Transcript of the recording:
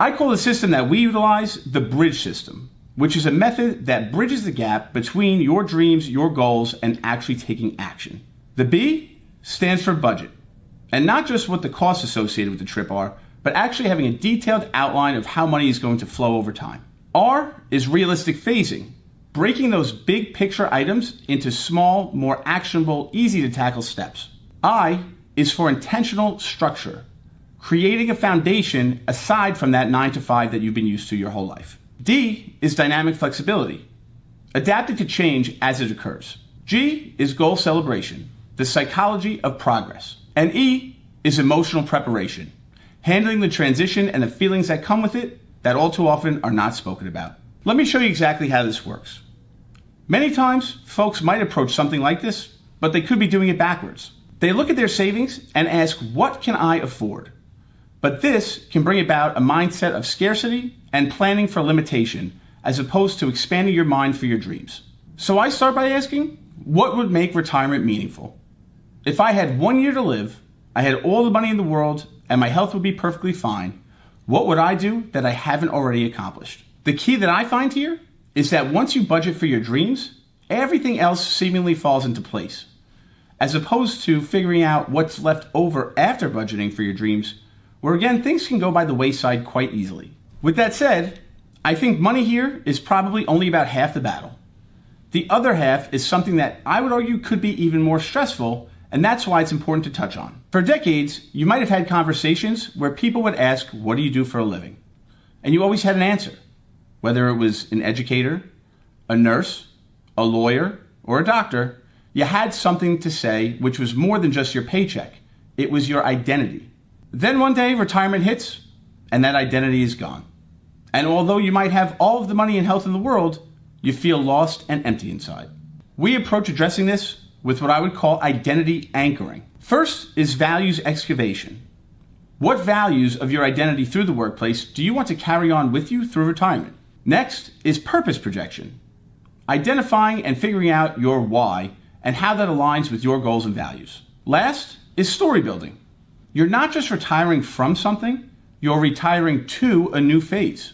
I call the system that we utilize the bridge system, which is a method that bridges the gap between your dreams, your goals, and actually taking action. The B stands for budget, and not just what the costs associated with the trip are, but actually having a detailed outline of how money is going to flow over time. R is realistic phasing, breaking those big picture items into small, more actionable, easy to tackle steps. I is for intentional structure, creating a foundation aside from that 9 to 5 that you've been used to your whole life. D is dynamic flexibility, adapting to change as it occurs. G is goal celebration, the psychology of progress. And E is emotional preparation, handling the transition and the feelings that come with it that all too often are not spoken about. Let me show you exactly how this works. Many times, folks might approach something like this, but they could be doing it backwards. They look at their savings and ask, what can I afford? But this can bring about a mindset of scarcity and planning for limitation, as opposed to expanding your mind for your dreams. So I start by asking, what would make retirement meaningful? If I had 1 year to live, I had all the money in the world, and my health would be perfectly fine, what would I do that I haven't already accomplished? The key that I find here is that once you budget for your dreams, everything else seemingly falls into place. As opposed to figuring out what's left over after budgeting for your dreams, where again, things can go by the wayside quite easily. With that said, I think money here is probably only about half the battle. The other half is something that I would argue could be even more stressful, and that's why it's important to touch on. For decades, you might have had conversations where people would ask, what do you do for a living? And you always had an answer, whether it was an educator, a nurse, a lawyer, or a doctor. You had something to say which was more than just your paycheck. It was your identity. Then one day retirement hits and that identity is gone. And although you might have all of the money and health in the world, you feel lost and empty inside. We approach addressing this with what I would call identity anchoring. First is values excavation. What values of your identity through the workplace do you want to carry on with you through retirement? Next is purpose projection. Identifying and figuring out your why and how that aligns with your goals and values. Last is story building. You're not just retiring from something, you're retiring to a new phase.